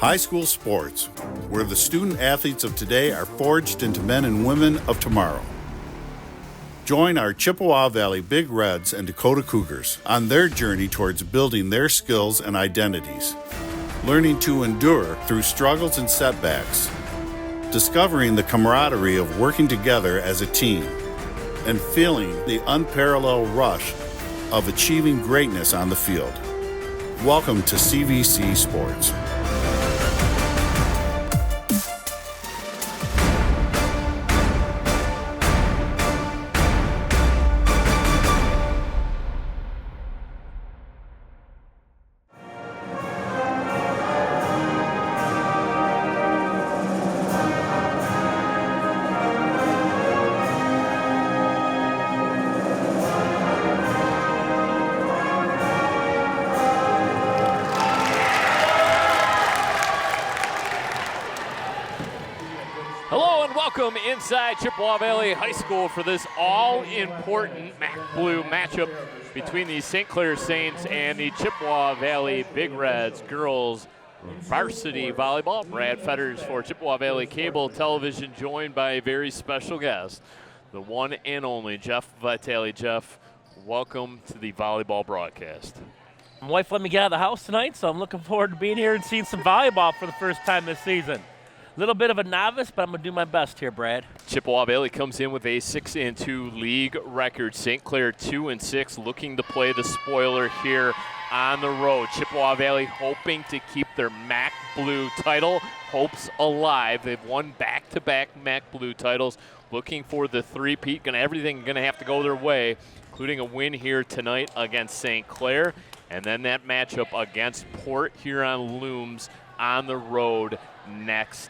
High school sports, where the student athletes of today are forged into men and women of tomorrow. Join our Chippewa Valley Big Reds and Dakota Cougars on their journey towards building their skills and identities, learning to endure through struggles and setbacks, discovering the camaraderie of working together as a team, and feeling the unparalleled rush of achieving greatness on the field. Welcome to CVC Sports. Inside Chippewa Valley High School for this all-important Mac Blue matchup between the St. Clair Saints and the Chippewa Valley Big Reds girls varsity volleyball. Brad Fetters for Chippewa Valley Cable Television, joined by a very special guest, the one and only Jeff Vitale. Jeff, welcome to the volleyball broadcast. My wife let me get out of the house tonight, so I'm looking forward to being here and seeing some volleyball for the first time this season. Little bit of a novice, but I'm going to do my best here, Brad. Chippewa Valley comes in with a 6-2 league record. St. Clair 2-6, looking to play the spoiler here on the road. Chippewa Valley hoping to keep their MAC Blue title hopes alive. They've won back-to-back MAC Blue titles, looking for the three-peat. Everything going to have to go their way, including a win here tonight against St. Clair, and then that matchup against Port Huron looms on the road next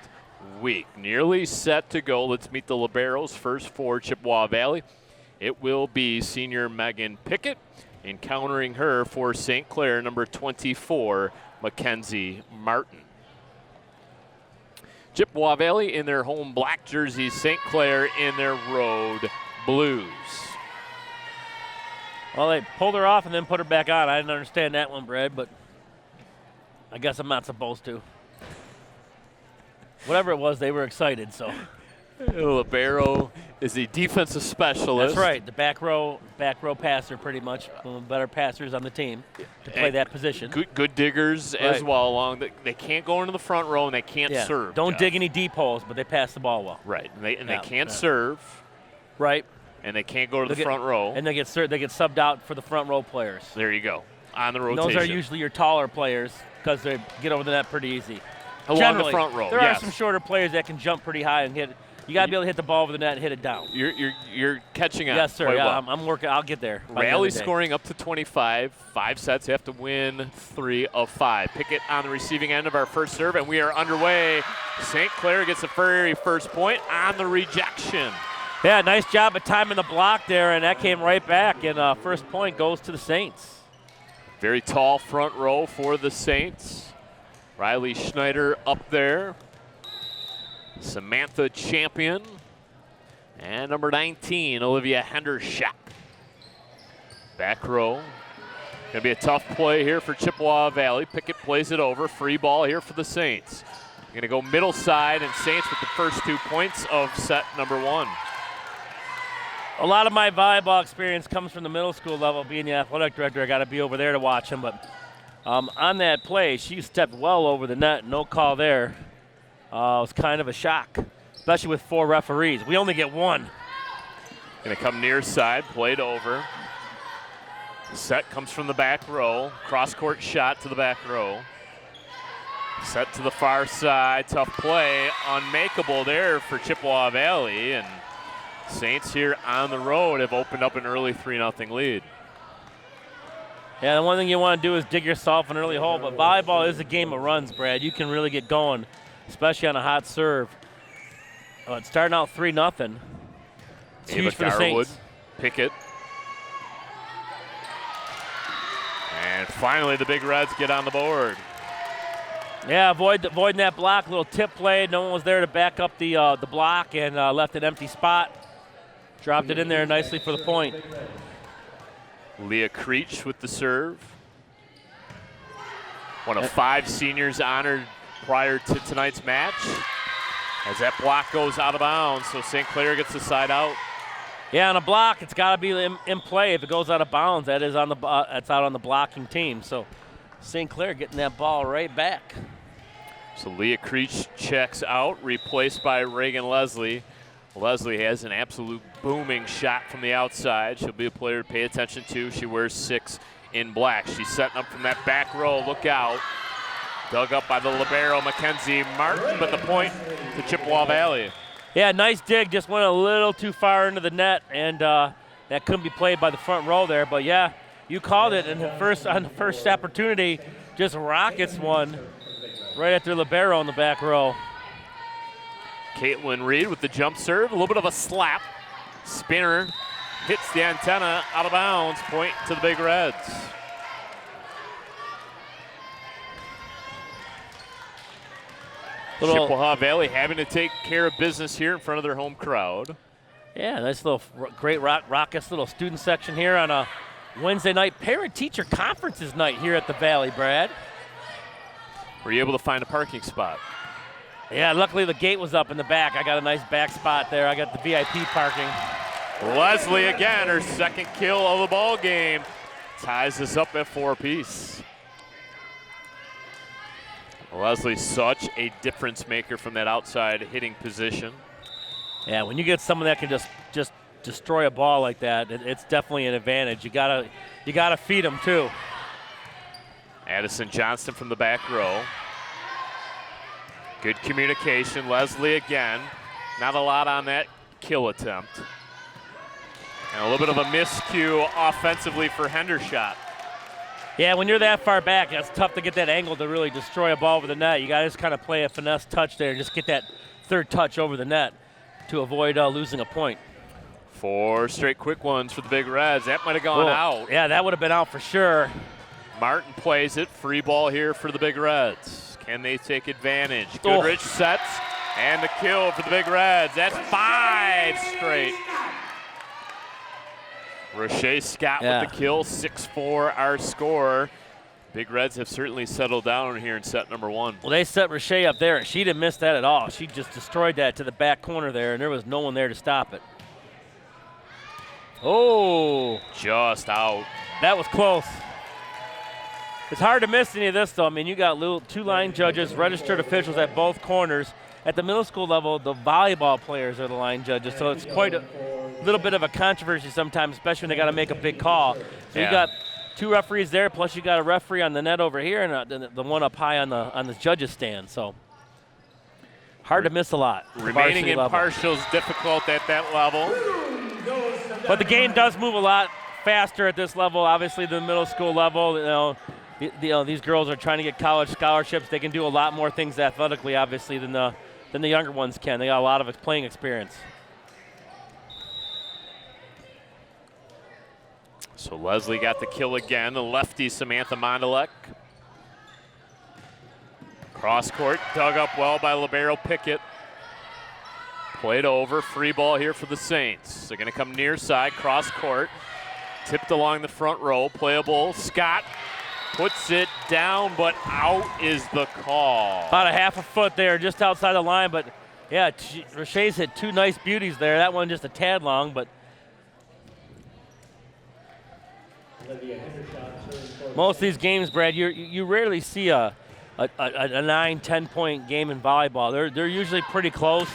week. Nearly set to go. Let's meet the liberos first for Chippewa Valley. It will be senior Megan Pickett, encountering her for St. Clair, number 24, Mackenzie Martin. Chippewa Valley in their home black jerseys, St. Clair in their road blues. Well, they pulled her off and then put her back on. I didn't understand that one, Brad, but I guess I'm not supposed to. Whatever it was, they were excited, so. Libero is the defensive specialist. That's right, the back row passer, pretty much. One of the better passers on the team to play that position. Good diggers as well along. They can't go into the front row and they can't serve. Don't dig any deep holes, but they pass the ball well. Right, and they can't serve. Right. And they can't go to the front row. And they get subbed out for the front row players. There you go, on the rotation. And those are usually your taller players because they get over the net pretty easy. Along the front row, there are some shorter players that can jump pretty high and hit. You got to be able to hit the ball over the net and hit it down. You're catching up. Yes, sir. Yeah, well. I'm working. I'll get there. Rally scoring up to 25. 5 sets. You have to win 3 of 5. Pickett on the receiving end of our first serve, and we are underway. St. Clair gets the very first point on the rejection. Yeah, nice job of timing the block there, and that came right back. And first point goes to the Saints. Very tall front row for the Saints. Riley Schneider up there. Samantha Champion. And number 19, Olivia Hendershot. Back row. Going to be a tough play here for Chippewa Valley. Pickett plays it over. Free ball here for the Saints. Going to go middle side, and Saints with the first 2 points of set number 1. A lot of my volleyball experience comes from the middle school level. Being the athletic director, I got to be over there to watch them. But on that play, she stepped well over the net. No call there. It was kind of a shock, especially with 4 referees. We only get 1. Going to come near side, played over. Set comes from the back row. Cross-court shot to the back row. Set to the far side. Tough play. Unmakeable there for Chippewa Valley. And Saints here on the road have opened up an early 3-0 lead. Yeah, the one thing you want to do is dig yourself an early hole, but volleyball is a game of runs, Brad. You can really get going, especially on a hot serve. It's starting out 3-0. It's huge for the Saints. Pickett. And finally the Big Reds get on the board. Yeah, avoiding that block, little tip play. No one was there to back up the block and left an empty spot. Dropped it in there nicely for the point. Leah Creech with the serve. One of 5 seniors honored prior to tonight's match. As that block goes out of bounds, so St. Clair gets the side out. Yeah, on a block, it's got to be in play. If it goes out of bounds, that's out on the blocking team. So St. Clair getting that ball right back. So Leah Creech checks out, replaced by Reagan Leslie. Leslie has an absolute booming shot from the outside. She'll be a player to pay attention to. She wears 6 in black. She's setting up from that back row. Look out. Dug up by the libero, Mackenzie Martin, but the point to Chippewa Valley. Yeah, nice dig. Just went a little too far into the net, and that couldn't be played by the front row there. But, yeah, you called it on the first opportunity. Just rockets one right at their libero in the back row. Caitlin Reed with the jump serve. A little bit of a slap. Spinner hits the antenna out of bounds. Point to the Big Reds. Chippewa Valley having to take care of business here in front of their home crowd. Yeah, nice little great raucous little student section here on a Wednesday night parent-teacher conferences night here at the Valley, Brad. Were you able to find a parking spot? Yeah, luckily the gate was up in the back. I got a nice back spot there. I got the VIP parking. Leslie again, her second kill of the ball game. Ties us up at 4 apiece. Leslie, such a difference maker from that outside hitting position. Yeah, when you get someone that can just destroy a ball like that, it's definitely an advantage. You gotta feed them too. Addison Johnston from the back row. Good communication. Leslie again. Not a lot on that kill attempt. And a little bit of a miscue offensively for Hendershot. Yeah, when you're that far back, it's tough to get that angle to really destroy a ball over the net. You got to just kind of play a finesse touch there and just get that third touch over the net to avoid losing a point. 4 straight quick ones for the Big Reds. That might have gone out. Yeah, that would have been out for sure. Martin plays it. Free ball here for the Big Reds. Can they take advantage? Goodrich sets, and the kill for the Big Reds. That's 5 straight. Roche Scott with the kill, 6-4 our score. Big Reds have certainly settled down here in set number 1. Well, they set Roche up there, and she didn't miss that at all. She just destroyed that to the back corner there, and there was no one there to stop it. Oh. Just out. That was close. It's hard to miss any of this, though. I mean, you got 2 line judges, registered officials at both corners. At the middle school level, the volleyball players are the line judges, so it's quite a little bit of a controversy sometimes, especially when they got to make a big call. So you got 2 referees there, plus you got a referee on the net over here, and the one up high on the judges' stand. So hard to miss a lot. Remaining impartial is difficult at that level. But the game does move a lot faster at this level, obviously the middle school level. These girls are trying to get college scholarships. They can do a lot more things athletically, obviously, than the younger ones can. They got a lot of playing experience. So Leslie got the kill again. The lefty, Samantha Mondalek. Cross court, dug up well by libero Pickett. Played over, free ball here for the Saints. They're gonna come near side, cross court. Tipped along the front row, playable. Scott puts it down, but out is the call. About a half a foot there, just outside the line, but yeah, Roche's hit 2 nice beauties there. That one just a tad long, but most of these games, Brad, you rarely see a 9-10 point game in volleyball. They're usually pretty close.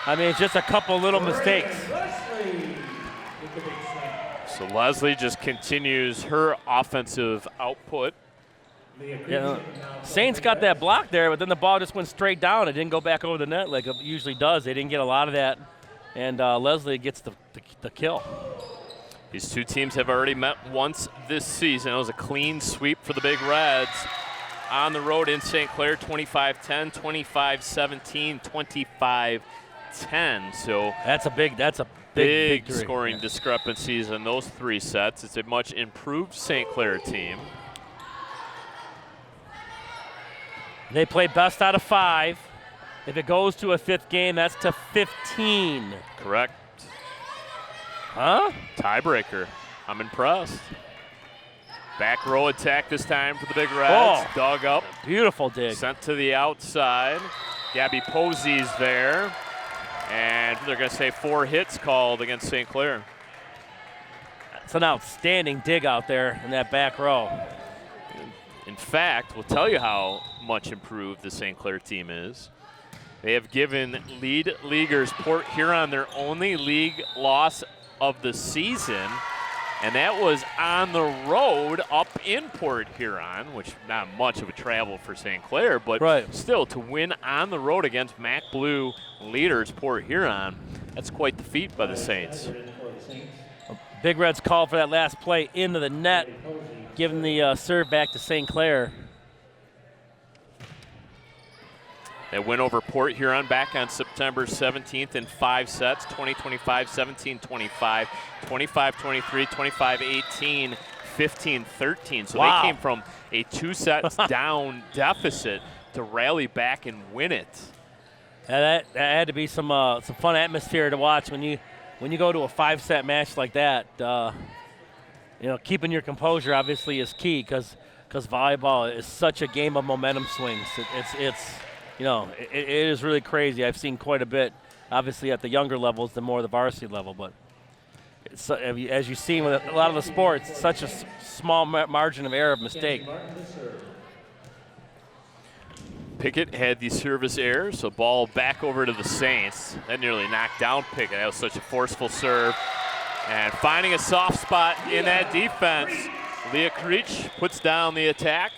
I mean, it's just a couple little mistakes. So Leslie just continues her offensive output. Yeah, Saints got that block there, but then the ball just went straight down. It didn't go back over the net like it usually does. They didn't get a lot of that, and Leslie gets the kill. These 2 teams have already met once this season. It was a clean sweep for the Big Reds on the road in St. Clair, 25-10, 25-17, 25-10. So that's a big scoring discrepancies in those 3 sets. It's a much improved St. Clair team. They play best out of 5. If it goes to a 5th game, that's to 15. Correct. Huh? Tiebreaker. I'm impressed. Back row attack this time for the Big Reds. Oh, dug up. Beautiful dig. Sent to the outside. Gabby Posey's there. And they're going to say 4 hits called against St. Clair. It's an outstanding dig out there in that back row. In fact, we'll tell you how much improved the St. Clair team is. They have given lead leaguers Port Huron their only league loss of the season, and that was on the road up in Port Huron, which not much of a travel for St. Clair, but still to win on the road against MAC Blue leaders Port Huron, that's quite the feat by the Saints. Big Reds call for that last play into the net, giving the serve back to St. Clair. They went over Port Huron back on September 17th in 5 sets, 20-25, 17-25, 25-23, 25-18, 15-13. So they came from a 2 sets down deficit to rally back and win it. That had to be some fun atmosphere to watch when you go to a 5-set match like that. Keeping your composure obviously is key because volleyball is such a game of momentum swings. It is really crazy. I've seen quite a bit, obviously at the younger levels than more the varsity level, but as you've seen with a lot of the sports, it's such a small margin of error of mistake. Pickett had the service error, so ball back over to the Saints. That nearly knocked down Pickett. That was such a forceful serve. And finding a soft spot in that defense, Leah Creech puts down the attack.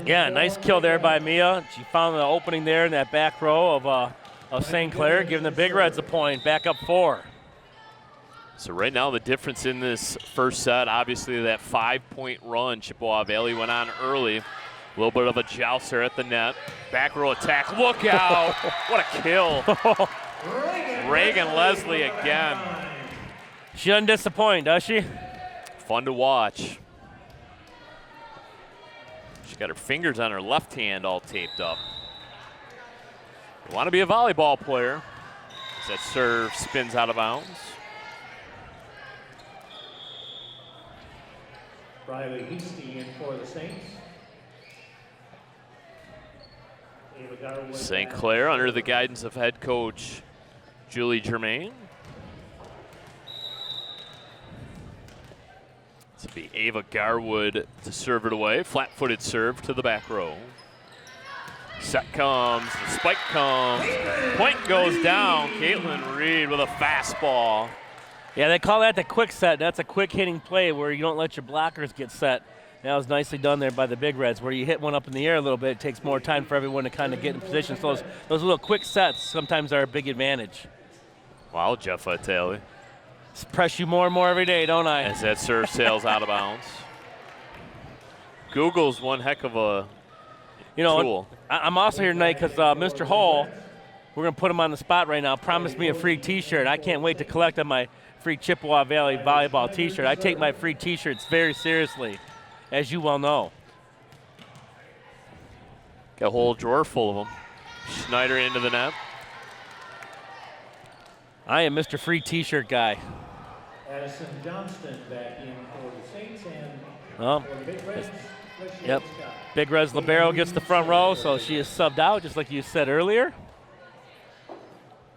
Yeah, nice kill there by Mia. She found the opening there in that back row of St. Clair, giving the Big Reds a point, back up 4. So right now the difference in this first set, obviously that 5-point run Chippewa Valley went on early. A little bit of a joust there at the net. Back row attack, look out! What a kill. Reagan Leslie again. She doesn't disappoint, does she? Fun to watch. She's got her fingers on her left hand all taped up. You want to be a volleyball player. As that serve spins out of bounds. Riley Hasty in for the Saints. St. Clair under the guidance of head coach Julie Germain. This will be Ava Garwood to serve it away. Flat-footed serve to the back row. Set comes, the spike comes, point goes down. Caitlin Reed with a fastball. Yeah, they call that the quick set. That's a quick hitting play where you don't let your blockers get set. That was nicely done there by the Big Reds, where you hit one up in the air a little bit. It takes more time for everyone to kind of get in position. So those little quick sets sometimes are a big advantage. Wow, Jeff Vitale. Press you more and more every day, don't I? As that serve sails out of bounds. Google's one heck of a tool. I'm also here tonight because Mr. Hall, we're going to put him on the spot right now, promised me a free T-shirt. I can't wait to collect on my free Chippewa Valley volleyball T-shirt. I take my free T-shirts very seriously, as you well know. Got a whole drawer full of them. Schneider into the net. I am Mr. Free T-shirt guy. Addison Johnston back in for the Saints and for the Big Reds. Yep. Big Reds Libero gets the front row, so she is subbed out, just like you said earlier.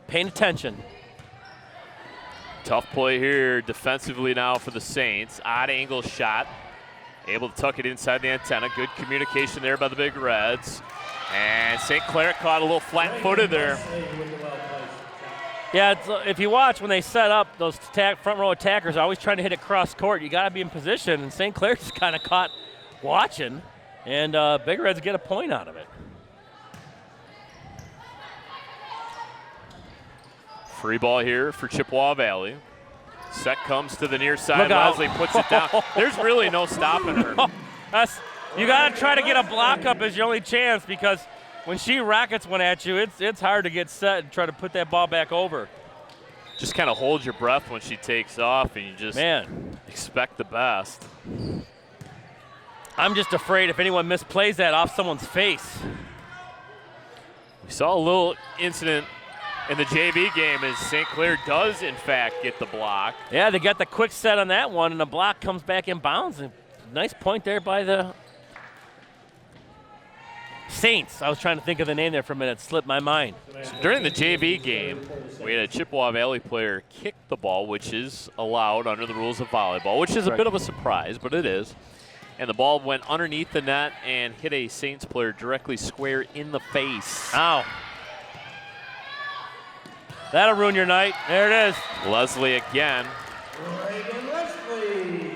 Paying attention. Tough play here defensively now for the Saints. Odd angle shot. Able to tuck it inside the antenna. Good communication there by the Big Reds. And St. Clair caught a little flat-footed there. Yeah, if you watch when they set up, those front row attackers are always trying to hit it cross court. You got to be in position, and St. Clair just kind of caught watching, and Big Reds get a point out of it. Free ball here for Chippewa Valley. Set comes to the near side. Leslie puts it down. There's really no stopping her. You got to try to get a block up as your only chance, because when she rackets one at you, it's hard to get set and try to put that ball back over. Just kind of hold your breath when she takes off, and you just expect the best. I'm just afraid if anyone misplays that off someone's face. We saw a little incident in the JV game is St. Clair does, in fact, get the block. Yeah, they got the quick set on that one, and the block comes back in bounds. And nice point there by the Saints. I was trying to think of the name there for a minute. It slipped my mind. So during the JV game, we had a Chippewa Valley player kick the ball, which is allowed under the rules of volleyball, which is a bit of a surprise, but it is. And the ball went underneath the net and hit a Saints player directly square in the face. Ow. That'll ruin your night. There it is. Leslie again.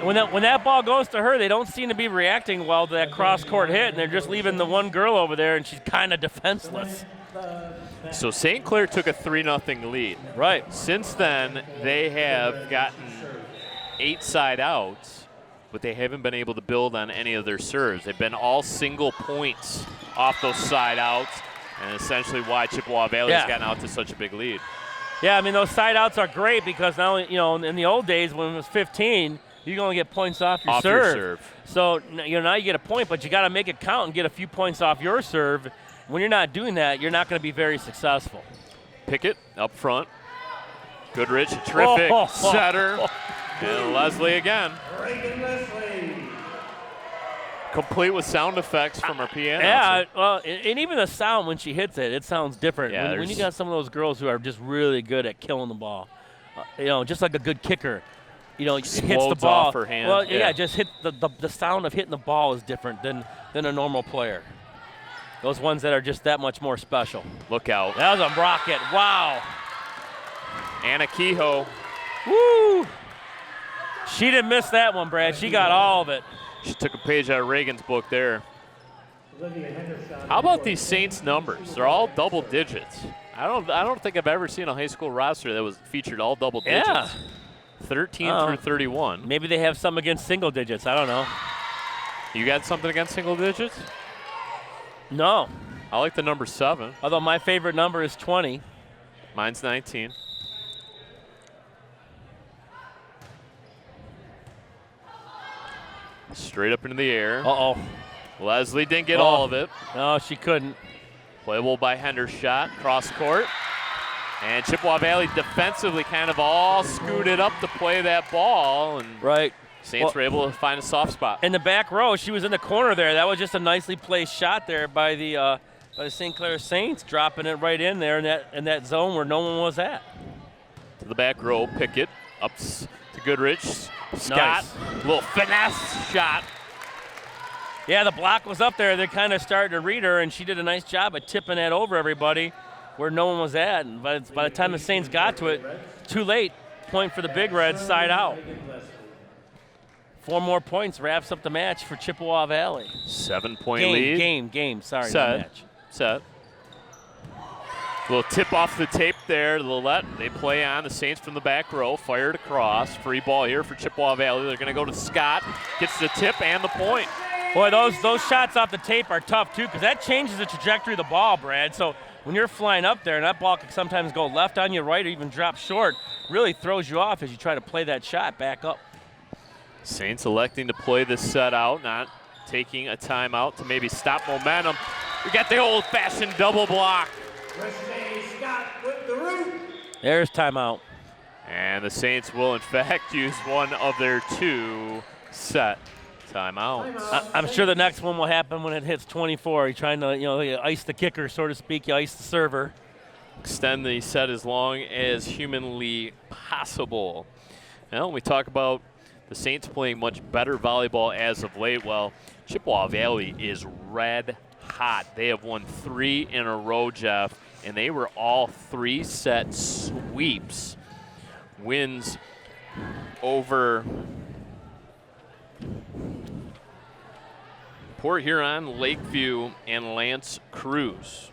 When that ball goes to her, they don't seem to be reacting well to that cross-court hit, and they're just leaving the one girl over there, and she's kind of defenseless. So St. Clair took a 3-0 lead. Right. Since then, they have gotten 8 side outs, but they haven't been able to build on any of their serves. They've been all single points off those side outs, and essentially why Chippewa Valley has gotten out to such a big lead. Yeah, I mean, those side outs are great because now, in the old days when it was 15, you can only get points off your serve. So, now you get a point, but you got to make it count and get a few points off your serve. When you're not doing that, you're not going to be very successful. Pickett up front. Goodrich, a terrific setter. And Leslie again. Complete with sound effects from our piano. Yeah, well, and even the sound when she hits it, it sounds different. Yeah, when you got some of those girls who are just really good at killing the ball, just like a good kicker, hits the ball. Off her hand. Well, yeah, just hit the sound of hitting the ball is different than a normal player. Those ones that are just that much more special. Look out. That was a rocket. Wow. Anna Kehoe. Woo. She didn't miss that one, Brad. She got all of it. She took a page out of Reagan's book there. How about these Saints numbers? They're all double digits. I don't think I've ever seen a high school roster that was featured all double digits. Yeah. 13 through 31. Maybe they have some against single digits. I don't know. You got something against single digits? No. I like the number 7. Although my favorite number is 20. Mine's 19. Straight up into the air. Uh-oh. Leslie didn't get all of it. No, she couldn't. Playable by Hendershot, cross court. And Chippewa Valley defensively kind of all scooted up to play that ball. And Saints were able to find a soft spot. In the back row, she was in the corner there. That was just a nicely placed shot there by the St. Clair Saints, dropping it right in there in that zone where no one was at. To the back row, Pickett up to Goodrich. Scott, little finesse shot. Yeah, the block was up there. They're kind of starting to read her, and she did a nice job of tipping that over everybody where no one was at. And by the time the Saints got to it, too late. Point for the Big Reds, side out. 4 more points wraps up the match for Chippewa Valley. 7-point lead. Game. Sorry, Set. match. Set. Little tip off the tape there. Lillette, they play on. The Saints from the back row, fired across. Free ball here for Chippewa Valley. They're going to go to Scott. Gets the tip and the point. Boy, those shots off the tape are tough, too, because that changes the trajectory of the ball, Brad. So when you're flying up there, and that ball can sometimes go left on you, right, or even drop short, really throws you off as you try to play that shot back up. Saints electing to play this set out, not taking a timeout to maybe stop momentum. We got the old-fashioned double block. There's timeout. And the Saints will, in fact, use one of their 2 set timeouts. I'm sure the next one will happen when it hits 24. You're trying to, you ice the kicker, so to speak. You ice the server. Extend the set as long as humanly possible. Well, we talk about the Saints playing much better volleyball as of late. Well, Chippewa Valley is red hot. They have won 3 in a row, Jeff, and they were all 3-set sweeps. Wins over Port Huron, Lakeview, and Lance Cruz.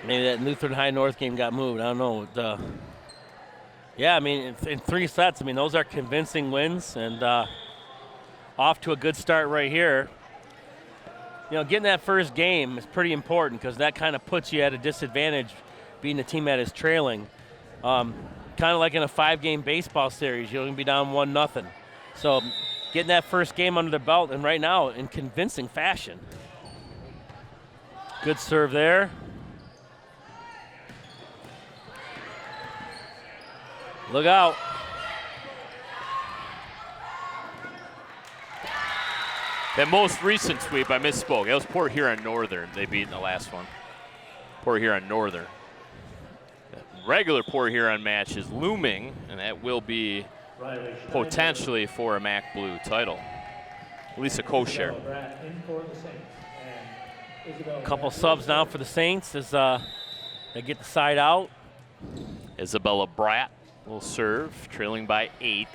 Maybe that Lutheran High North game got moved. I don't know. Yeah, I mean, in 3 sets, I mean, those are convincing wins, and off to a good start right here. Getting that first game is pretty important because that kind of puts you at a disadvantage being the team that is trailing. Kind of like in a 5-game baseball series, you're going to be down 1-0. So getting that first game under the belt, and right now in convincing fashion. Good serve there. Look out. That most recent sweep, I misspoke. That was Port Huron Northern. They beat in the last one. Port Huron Northern. The regular Port Huron match is looming, and that will be potentially for a MAC Blue title. At least a co-share. Couple subs now for the Saints as they get the side out. Isabella Bratt will serve, trailing by 8.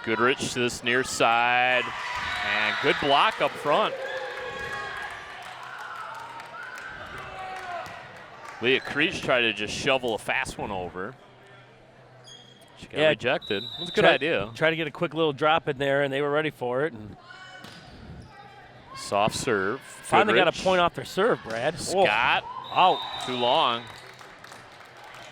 Goodrich to this near side, and good block up front. Leah Creech tried to just shovel a fast one over. She got rejected. It was a good idea. Try to get a quick little drop in there, and they were ready for it. And soft serve. Finally Goodrich. got a point off their serve, Brad. Scott. Out. Too long.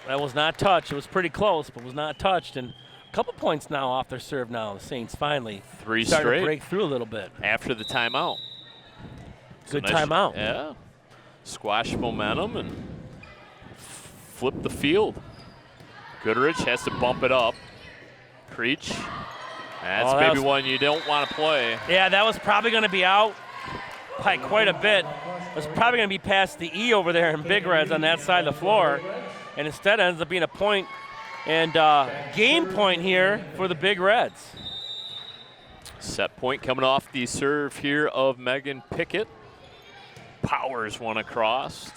That was not touched. It was pretty close, but was not touched. And a couple points now off their serve now. The Saints finally 3 starting straight. to break through a little bit. After the timeout. Good timeout. Yeah. Squash momentum and flip the field. Goodrich has to bump it up. Creech. That's maybe one you don't want to play. Yeah, that was probably going to be out by quite a bit. It was probably going to be past the E over there in Big Reds on that side of the floor. And instead ends up being a point and game point here for the Big Reds. Set point coming off the serve here of Megan Pickett. Powers one across.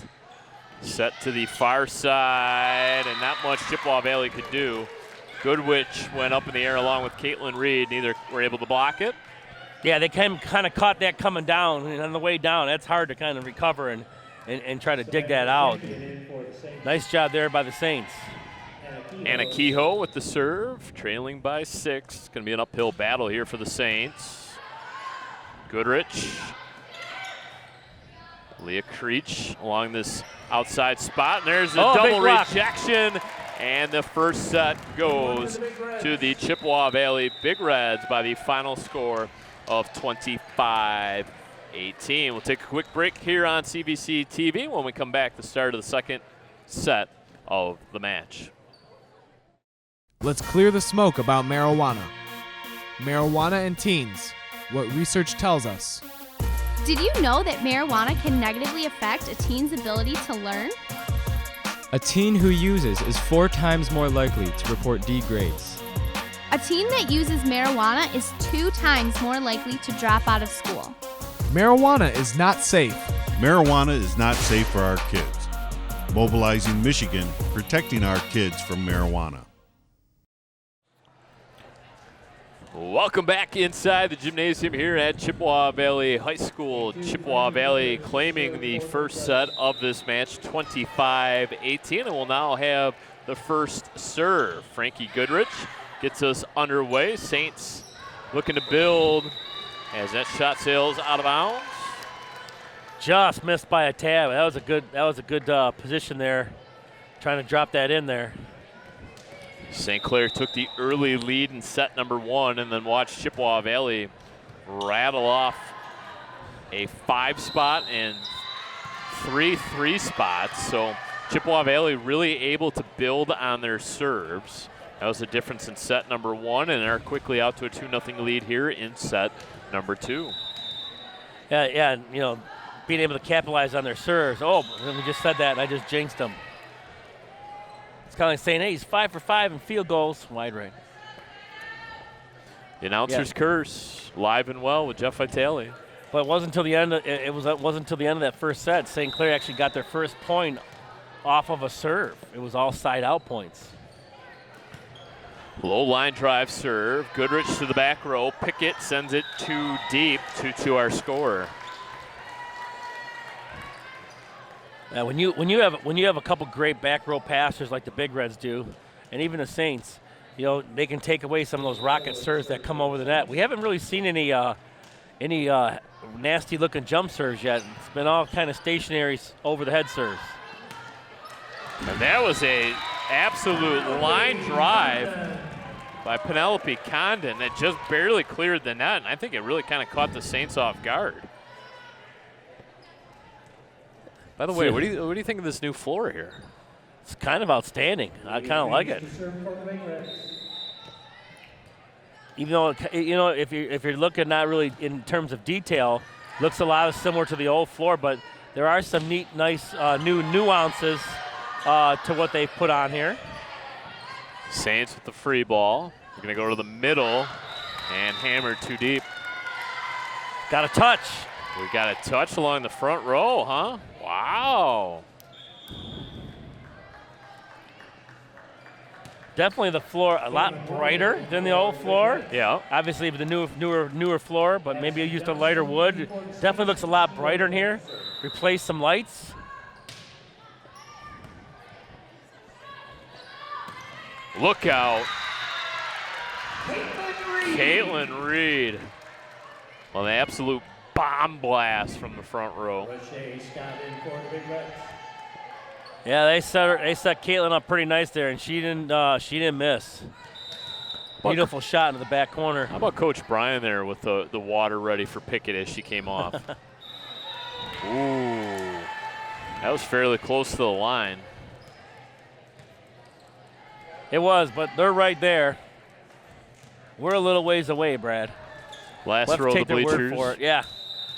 Set to the far side, and not much Chippewa Valley could do. Goodrich went up in the air along with Caitlin Reed. Neither were able to block it. Yeah, they kind of caught that coming down, and on the way down, that's hard to kind of recover and try to dig that out. Nice job there by the Saints. Anna Kehoe with the serve, trailing by 6. It's going to be an uphill battle here for the Saints. Goodrich. Leah Creech along this outside spot, and there's a double rejection, and the first set goes to the Chippewa Valley Big Reds by the final score of 25-18. We'll take a quick break here on CVC TV. When we come back, the start of the second set of the match. Let's clear the smoke about marijuana. Marijuana and teens, what research tells us. Did you know that marijuana can negatively affect a teen's ability to learn? A teen who uses is 4 times more likely to report D grades. A teen that uses marijuana is 2 times more likely to drop out of school. Marijuana is not safe. Marijuana is not safe for our kids. Mobilizing Michigan, protecting our kids from marijuana. Welcome back inside the gymnasium here at Chippewa Valley High School. Chippewa Valley claiming the first set of this match, 25-18, and we'll now have the first serve. Frankie Goodrich gets us underway. Saints looking to build as that shot sails out of bounds. Just missed by a tab. That was a good position there, trying to drop that in there. St. Clair took the early lead in set number 1 and then watched Chippewa Valley rattle off a 5 spot and 3 3 spots. So Chippewa Valley really able to build on their serves. That was the difference in set number 1, and they're quickly out to a 2-0 lead here in set number 2. Yeah, you know, being able to capitalize on their serves. Oh, we just said that, and I just jinxed them. It's kind of like saying, hey, he's 5 for 5 in field goals. Wide right. The announcer's curse, live and well with Jeff Vitale. But it wasn't until the end. It wasn't until the end of that first set. St. Clair actually got their first point off of a serve. It was all side-out points. Low line drive serve. Goodrich to the back row. Pickett sends it too deep to our scorer. When you have a couple great back row passers like the Big Reds do, and even the Saints, you know, they can take away some of those rocket serves that come over the net. We haven't really seen any nasty looking jump serves yet. It's been all kind of stationary over the head serves. And that was a absolute line drive by Penelope Condon that just barely cleared the net, and I think it really kind of caught the Saints off guard. By the way, what do you think of this new floor here? It's kind of outstanding. I kind of like it. Even though if you're looking not really in terms of detail, looks a lot similar to the old floor, but there are some neat, nice new nuances to what they've put on here. Saints with the free ball. We're going to go to the middle and hammer too deep. Got a touch. We got a touch along the front row, huh? Wow. Definitely the floor a lot brighter than the old floor. Yeah. Obviously with the newer floor, but maybe I used a lighter wood. Definitely looks a lot brighter in here. Replace some lights. Look out. Caitlin Reed. Well, an absolute bomb blast from the front row. Yeah, they set Caitlin up pretty nice there, and she didn't miss. Beautiful shot into the back corner. How about Coach Brian there with the water ready for Pickett as she came off? Ooh, that was fairly close to the line. It was, but they're right there. We're a little ways away, Brad. Last Let's row of take the their bleachers. word for it. Yeah,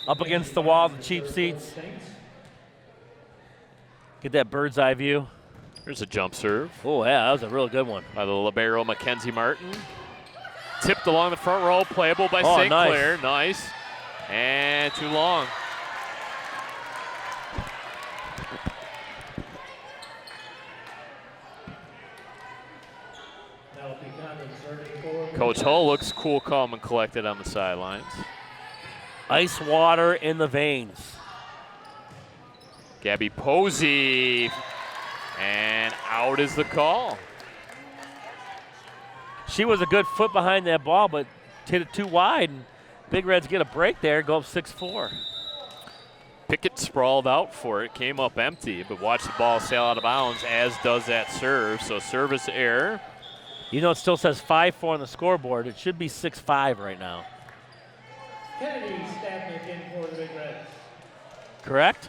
up against the wall, the cheap seats. Get that bird's eye view. There's a jump serve. Oh, yeah, that was a real good one. By the libero, Mackenzie Martin. Tipped along the front row, playable by St. Nice. Clair. Nice. And too long. Coach Hull looks cool, calm, and collected on the sidelines. Ice water in the veins. Gabby Posey. And out is the call. She was a good foot behind that ball, but hit it too wide. And Big Reds get a break there, go up 6-4. Pickett sprawled out for it, came up empty, but watch the ball sail out of bounds, as does that serve. So service error. You know, it still says 5-4 on the scoreboard. It should be 6-5 right now. Kennedy Stapnick in for the Big Reds. Correct?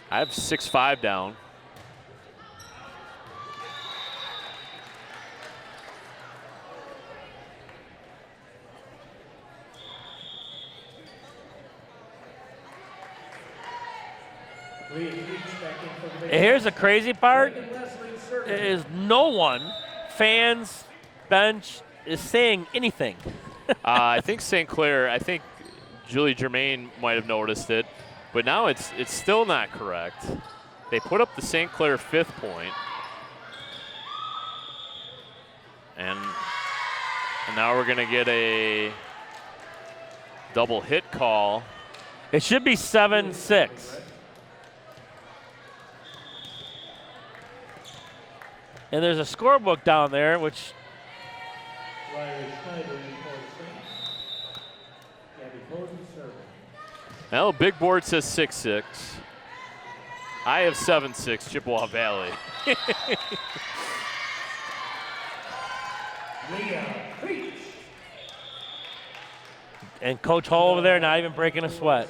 I have 6-5 down. Here's the crazy part, is no one, fans, bench, is saying anything. I think St. Clair, I think Julie Germain might have noticed it, but now it's still not correct. They put up the St. Clair 5th point. And now we're gonna get a double hit call. It should be 7-6. And there's a scorebook down there, which well, big board says 6-6. I have 7-6, Chippewa Valley. and Coach Hall over there not even breaking a sweat.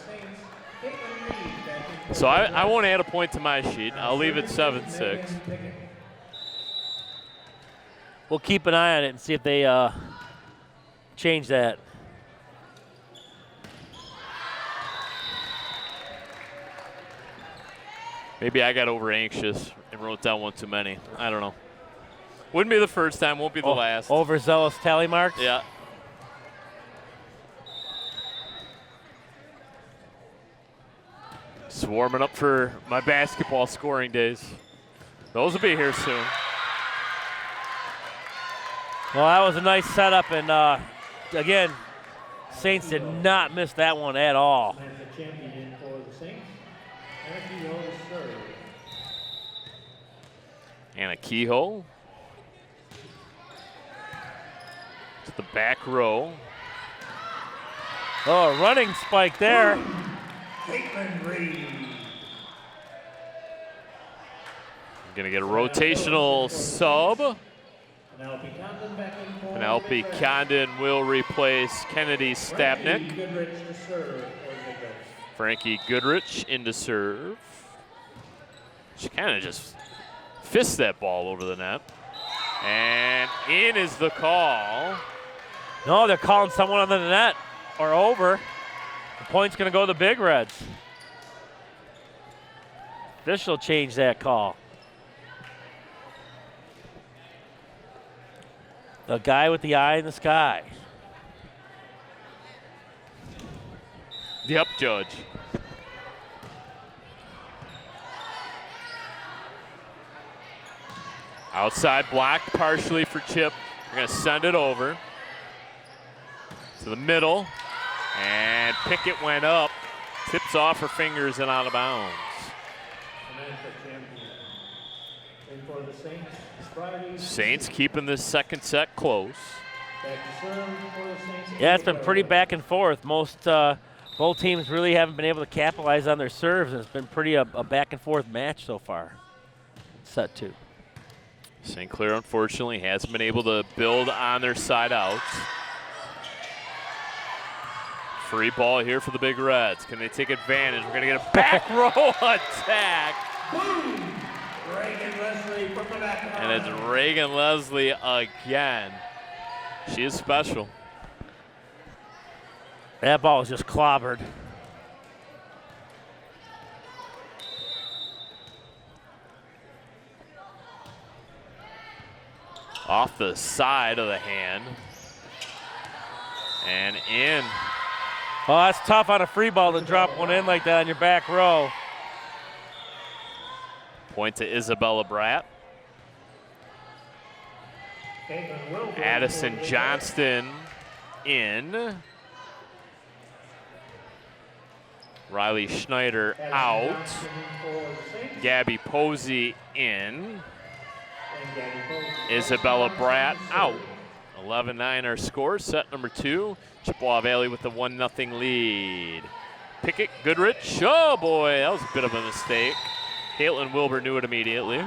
So I won't add a point to my sheet. I'll leave it 7-6. We'll keep an eye on it and see if they change that. Maybe I got over anxious and wrote down one too many. I don't know. Wouldn't be the first time, won't be the last. Overzealous tally marks? Yeah. Swarming up for my basketball scoring days. Those will be here soon. Well, that was a nice setup, and again, Saints did not miss that one at all. Anna Kehoe to the back row. Oh, a running spike there. Going to get a rotational sub. Penelope Condon will replace Kennedy Stapnick. Frankie Goodrich into serve. She kind of just fists that ball over the net. And in is the call. No, they're calling someone on the net or over. The point's going to go to the Big Reds. Official changed that call. The guy with the eye in the sky. Yep, Judge. Outside block partially for Chip. They're going to send it over to the middle. And Pickett went up. Tips off her fingers and out of bounds. Saints keeping this second set close. Yeah, it's been pretty back and forth. Both teams really haven't been able to capitalize on their serves, and it's been pretty a back and forth match so far. Set 2. St. Clair, unfortunately, hasn't been able to build on their side outs. Free ball here for the Big Reds. Can they take advantage? We're going to get a back row attack. And it's Reagan Leslie again. She is special. That ball was just clobbered. Off the side of the hand. And in. Oh, that's tough on a free ball to drop one in like that on your back row. Point to Isabella Bratt. Addison Johnston in. Riley Schneider out. Gabby Posey in. Isabella Bratt out. 11-9 our score, set number 2. Chippewa Valley with the 1-0 lead. Pickett, Goodrich, oh boy, that was a bit of a mistake. Caitlin Wilbur knew it immediately.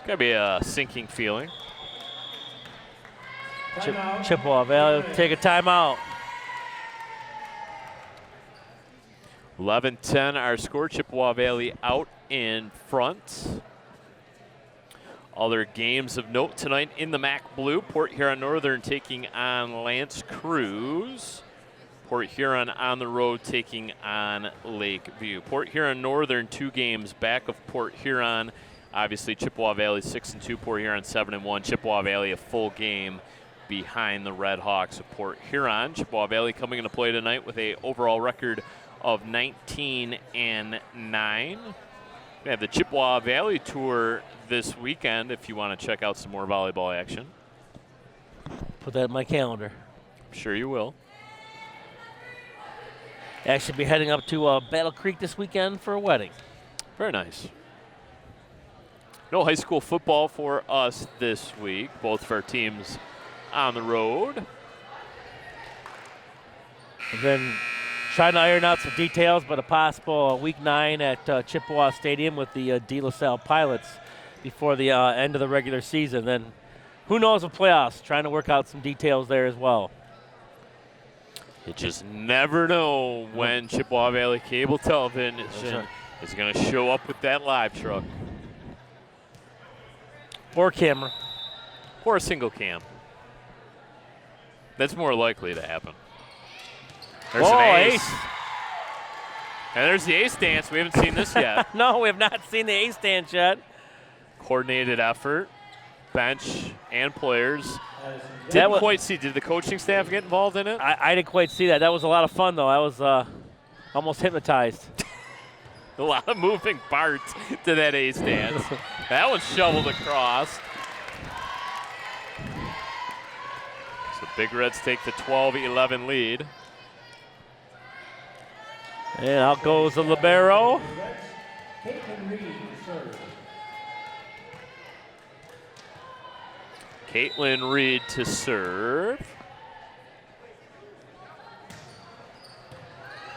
Gotta be a sinking feeling. Chippewa Valley take a timeout. 11-10 our score, Chippewa Valley out in front. Other games of note tonight in the MAC Blue. Port Huron Northern taking on Lance Cruz. Port Huron on the road taking on Lakeview. Port Huron Northern 2 games back of Port Huron. Obviously Chippewa Valley 6-2, Port Huron 7-1. Chippewa Valley a full game behind the Red Hawks of Port Huron. Chippewa Valley coming into play tonight with a overall record of 19-9. We have the Chippewa Valley Tour this weekend if you want to check out some more volleyball action. Put that in my calendar. I'm sure you will. Actually be heading up to Battle Creek this weekend for a wedding. Very nice. No high school football for us this week. Both of our teams on the road. And then trying to iron out some details, but a possible Week 9 at Chippewa Stadium with the De La Salle Pilots before the end of the regular season. Then who knows with playoffs, trying to work out some details there as well. You just never know when Chippewa Valley Cable Television is going to show up with that live truck. Or camera. Or a single cam. That's more likely to happen. There's an ace. And there's the ace dance. We haven't seen this yet. No, we have not seen the ace dance yet. Coordinated effort, bench and players. Didn't quite see. Did the coaching staff get involved in it? I didn't quite see that. That was a lot of fun, though. I was almost hypnotized. A lot of moving parts to that ace dance. That one's shoveled across. So Big Reds take the 12-11 lead. And out goes the libero. Caitlin Reed to serve.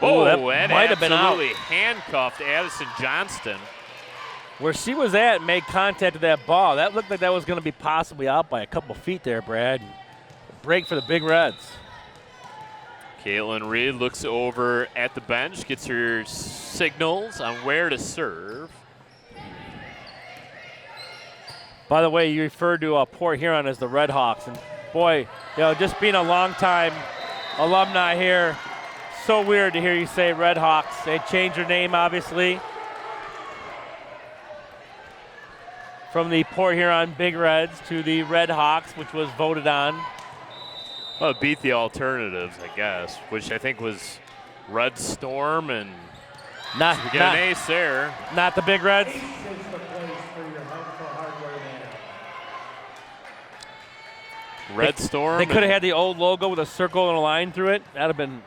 Oh, that and might have been out. Absolutely handcuffed Addison Johnston. Where she was at, made contact with that ball. That looked like that was going to be possibly out by a couple feet there, Brad. Break for the Big Reds. Caitlin Reed looks over at the bench, gets her signals on where to serve. By the way, you referred to Port Huron as the Red Hawks, and boy, just being a long-time alumni here, so weird to hear you say Red Hawks. They changed their name, obviously, from the Port Huron Big Reds to the Red Hawks, which was voted on. Well, it beat the alternatives, I guess, which I think was Red Storm, and we get an ace there. Not the Big Reds. Ace is the place for your helpful hardware man. Red Storm. They could have had the old logo with a circle and a line through it. That'd have been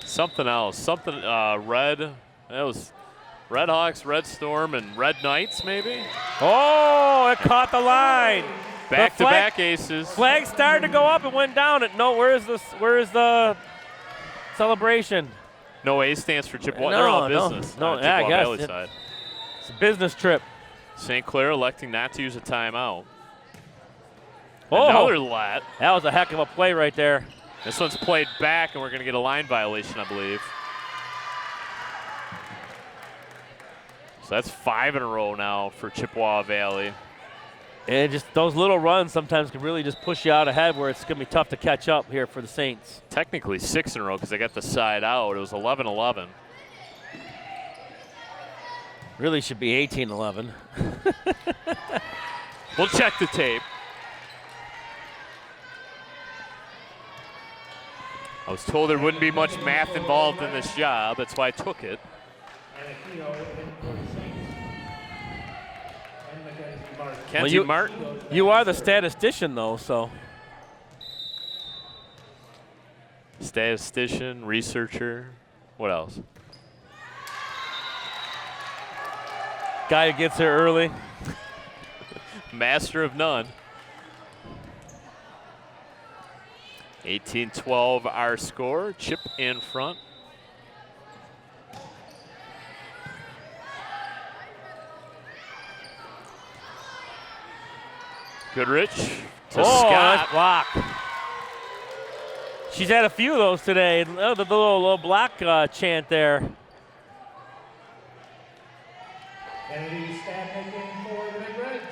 something else. Something red. That was Red Hawks, Red Storm, and Red Knights, maybe? Oh, it caught the line. Back-to-back aces. Flag started to go up and went down. Where is the celebration? No ace stands for Chippewa. They're all business. No, yeah, I guess. Valley side. It's a business trip. St. Clair electing not to use a timeout. Oh, another lat. That was a heck of a play right there. This one's played back, and we're going to get a line violation, I believe. So that's 5 in a row now for Chippewa Valley. And just those little runs sometimes can really just push you out ahead where it's going to be tough to catch up here for the Saints. Technically 6 in a row because they got the side out. It was 11-11. Really should be 18-11. We'll check the tape. I was told there wouldn't be much math involved in this job. That's why I took it. Kenzie Martin. You are the statistician, though, so. Statistician, researcher. What else? Guy who gets here early. Master of none. 18-12 our score. Chip in front. Goodrich to Scott. Nice block. She's had a few of those today. Oh, the little block chant there. Kennedy Statnick for the Big Reds.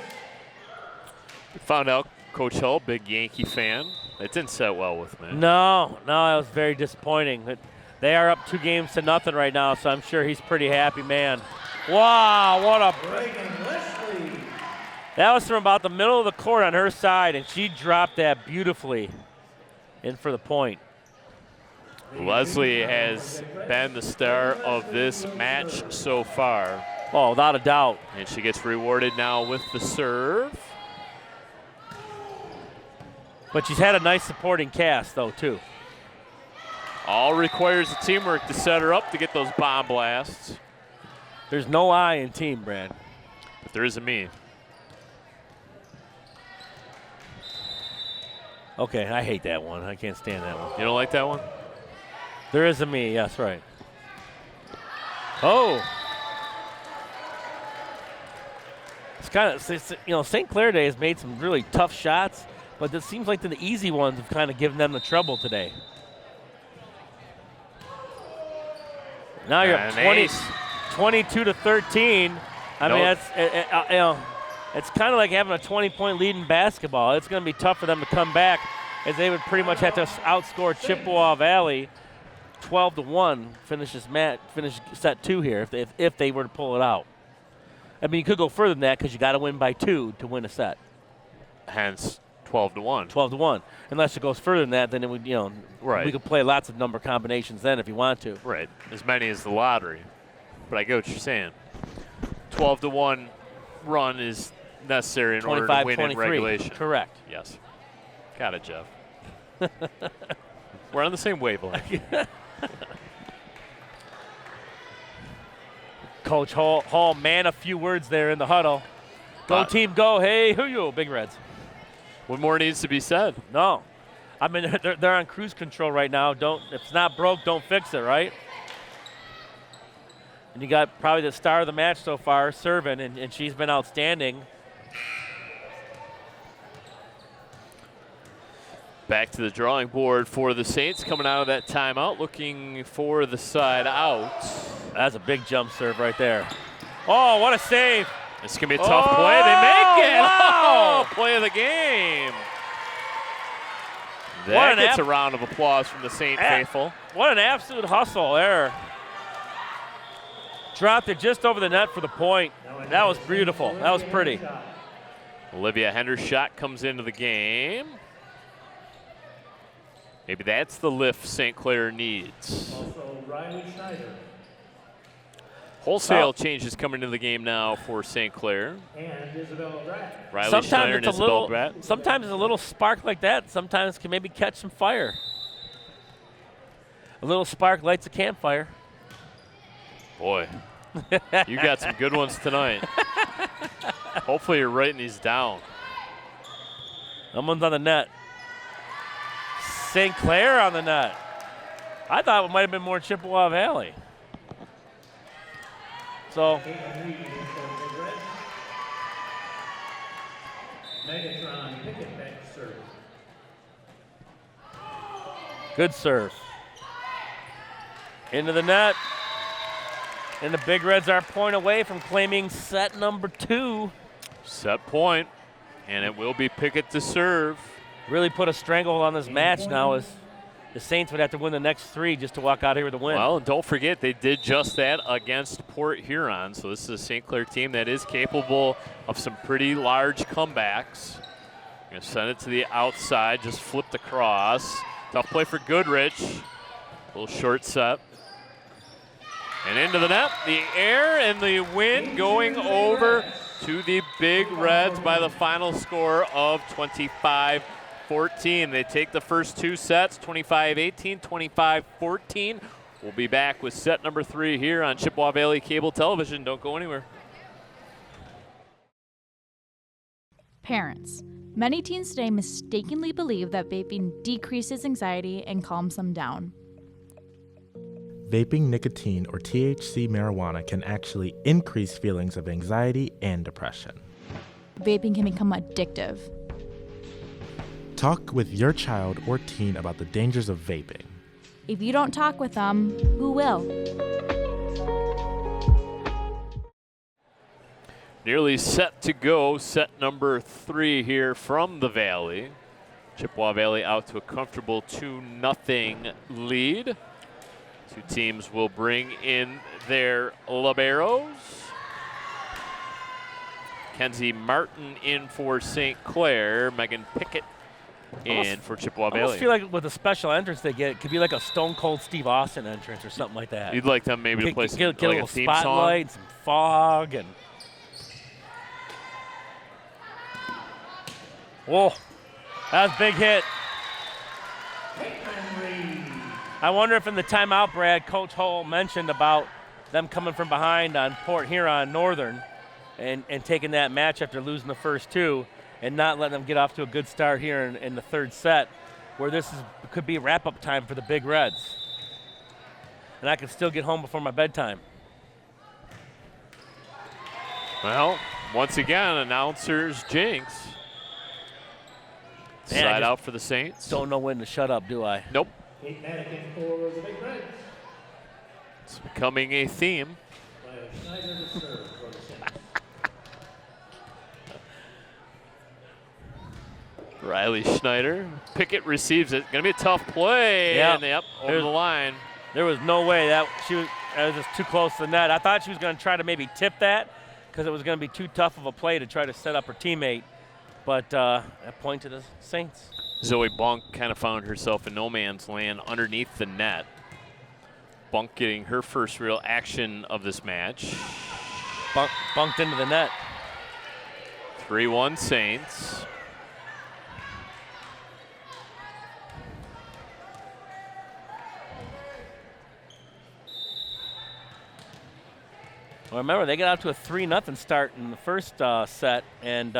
We found out Coach Hull, big Yankee fan. It didn't set well with me. No, that was very disappointing. They are up 2-0 right now, so I'm sure he's pretty happy, man. Wow, what a Reagan Leslie. That was from about the middle of the court on her side, and she dropped that beautifully in for the point. Leslie has been the star of this match so far. Oh, without a doubt. And she gets rewarded now with the serve. But she's had a nice supporting cast, though, too. All requires the teamwork to set her up to get those bomb blasts. There's no I in team, Brad. But there is a me. Okay, I hate that one. I can't stand that one. You don't like that one? There is a me, yes, right. Oh. It's kind of, St. Clair Day has made some really tough shots, but it seems like the easy ones have kind of given them the trouble today. Now you're up 22-13. I mean, that's it's kind of like having a 20-point lead in basketball. It's going to be tough for them to come back, as they would pretty much have to outscore Chippewa Valley 12-1. Finish set 2 here if they were to pull it out. I mean, you could go further than that because you got to win by 2 to win a set. Hence 12-1. 12-1. Unless it goes further than that, then it would, right. We could play lots of number combinations then if you want to. Right, as many as the lottery. But I get what you're saying. 12-1 run is necessary in order to win in regulation. Correct. Yes. Got it, Jeff. We're on the same wavelength. Coach Hall, man, a few words there in the huddle. Go team, go. Hey, who you, Big Reds? What more needs to be said? No. I mean, they're on cruise control right now. If it's not broke, don't fix it, right? And you got probably the star of the match so far, serving, and she's been outstanding. Back to the drawing board for the Saints, coming out of that timeout, looking for the side out. That's a big jump serve right there. Oh, what a save. It's going to be a tough play. They make it. Wow. Oh, play of the game. That gets a round of applause from the St. Faithful. What an absolute hustle there. Dropped it just over the net for the point. That was beautiful. That was pretty. Olivia Hender's shot comes into the game. Maybe that's the lift St. Clair needs. Also, Riley Schneider. Wholesale changes coming into the game now for St. Clair. And Isabel Dratt. Riley Schneider and Isabel Dratt. Sometimes a little spark like that sometimes can maybe catch some fire. A little spark lights a campfire. Boy, you got some good ones tonight. Hopefully you're writing these down. Someone's on the net. St. Clair on the net. I thought it might have been more Chippewa Valley. So, Megatron Pickett back serve. good serve. Into the net. And the Big Reds are a point away from claiming set number 2. Set point, and it will be Pickett to serve. Really put a stranglehold on this match now as the Saints would have to win the next 3 just to walk out here with a win. Well, and don't forget, they did just that against Port Huron. So this is a St. Clair team that is capable of some pretty large comebacks. Going to send it to the outside, just flipped across. Tough play for Goodrich. A little short set. And into the net, the air and the wind going over to the Big Reds by the final score of 25-14. They take the first 2 sets, 25-18, 25-14. We'll be back with set number 3 here on Chippewa Valley Cable Television. Don't go anywhere. Parents. Many teens today mistakenly believe that vaping decreases anxiety and calms them down. Vaping nicotine or THC marijuana can actually increase feelings of anxiety and depression. Vaping can become addictive. Talk with your child or teen about the dangers of vaping. If you don't talk with them, who will? Nearly set to go, set number 3 here from the Valley. Chippewa Valley out to a comfortable 2-0 lead. 2 teams will bring in their liberos. Kenzie Martin in for St. Clair. Megan Pickett in for Chippewa Valley. I almost feel like with the special entrance they get, it could be like a Stone Cold Steve Austin entrance or something like that. You'd like them maybe to play some, get like a little theme spotlight, song? some fog, and whoa, that was a big hit. I wonder if in the timeout, Brad, Coach Hull mentioned about them coming from behind on Port Huron Northern and taking that match after losing the first 2 and not letting them get off to a good start here in the 3rd set, where could be wrap-up time for the Big Reds. And I could still get home before my bedtime. Well, once again, announcers jinx. Man, Side out for the Saints. Don't know when to shut up, do I? Nope. Kate Madigan for the Big Reds. It's becoming a theme. Riley Schneider to serve for the Saints. Riley Schneider. Pickett receives it. Going to be a tough play. Yep. And yep, over the line. There was no way that was just too close to the net. I thought she was going to try to maybe tip that because it was going to be too tough of a play to try to set up her teammate. But a point to the Saints. Zoe Bunk kind of found herself in no man's land underneath the net. Bunk getting her first real action of this match. Bunked into the net. 3-1 Saints. Well, remember, they got out to a 3-0 start in the first set, and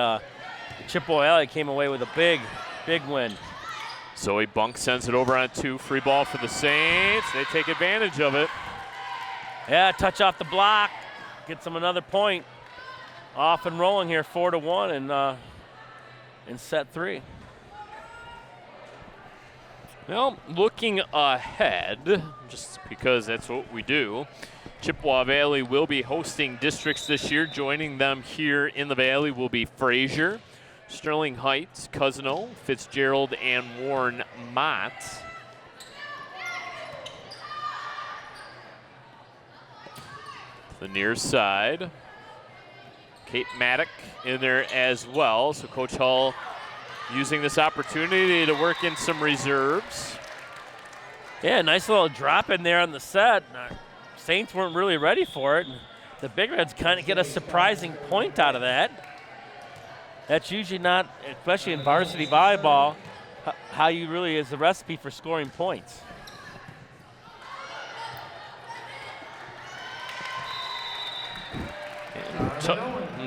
Chippewa Valley came away with a big win. Zoe Bunk sends it over on 2. Free ball for the Saints. They take advantage of it. Yeah, touch off the block. Gets them another point. Off and rolling here, 4-1 in set 3. Well, looking ahead, just because that's what we do, Chippewa Valley will be hosting districts this year. Joining them here in the Valley will be Fraser, Sterling Heights, Cousino, Fitzgerald, and Warren Mott. The near side, Kate Maddock in there as well. So Coach Hull using this opportunity to work in some reserves. Yeah, nice little drop in there on the set. Saints weren't really ready for it. The Big Reds kind of get a surprising point out of that. That's usually not, especially in varsity volleyball, how you really is the recipe for scoring points.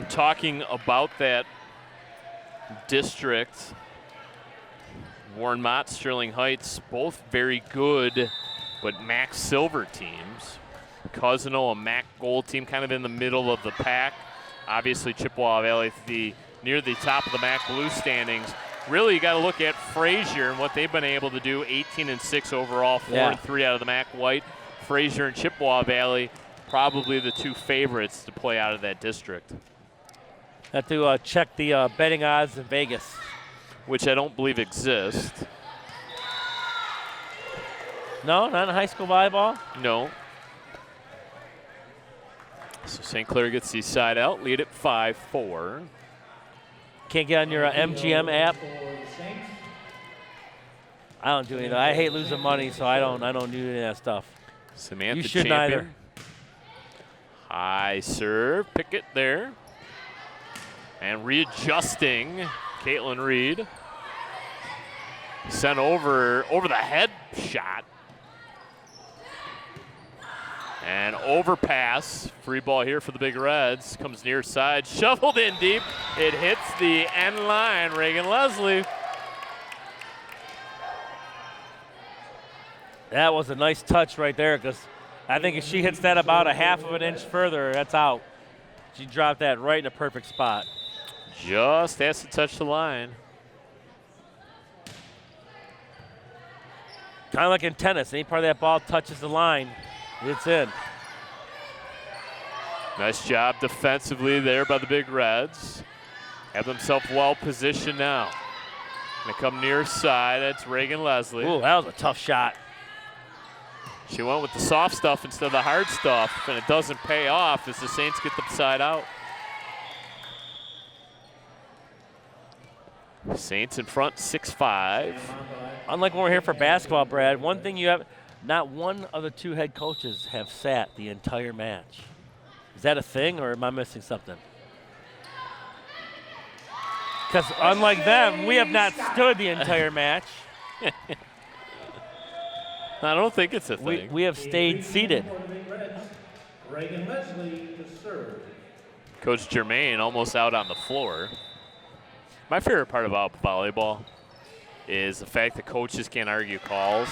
Talking about that district, Warren Mott, Sterling Heights, both very good, but MAC silver teams. Cousino, a MAC gold team, kind of in the middle of the pack. Obviously, Chippewa Valley near the top of the MAC blue standings. Really, you got to look at Fraser and what they've been able to do. 18-6 overall, 4-3 out of the MAC white. Fraser and Chippewa Valley, probably the two favorites to play out of that district. Have to check the betting odds in Vegas, which I don't believe exist. No, not in high school volleyball? No. So St. Clair gets the side out, lead at 5-4. Can't get on your MGM app? I don't do any of that. I hate losing money, so I don't do any of that stuff. Samantha you should Champion. neither. High serve, pick it there. And readjusting, Caitlin Reed. Sent over the head shot. And overpass, free ball here for the Big Reds. Comes near side, shoveled in deep. It hits the end line, Reagan Leslie. That was a nice touch right there, because I think if she hits that about a half of an inch further, that's out. She dropped that right in a perfect spot. Just has to touch the line. Kind of like in tennis, any part of that ball touches the line, it's in. Nice job defensively there by the Big Reds. Have themselves well positioned now. Gonna come near side, that's Reagan Leslie. Ooh, that was a tough shot. She went with the soft stuff instead of the hard stuff, and it doesn't pay off as the Saints get the side out. Saints in front, 6-5. Unlike when we're here for basketball, Brad, one thing you have, not one of the two head coaches have sat the entire match. Is that a thing, or am I missing something? Because unlike them, we have not stood the entire match. I don't think it's a thing. We have stayed seated. Reagan Leslie to serve. Coach Germain almost out on the floor. My favorite part about volleyball is the fact that coaches can't argue calls.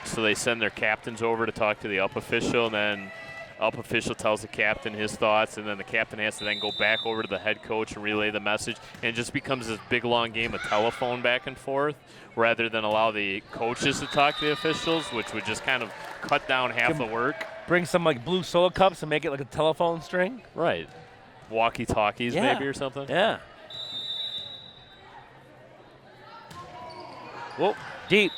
So they send their captains over to talk to the up official, and then up official tells the captain his thoughts, and then the captain has to then go back over to the head coach and relay the message, and it just becomes this big long game of telephone back and forth rather than allow the coaches to talk to the officials, which would just kind of cut down half the work. Bring some like blue solo cups and make it like a telephone string. Right. Walkie-talkies maybe or something. Yeah. Whoa, deep.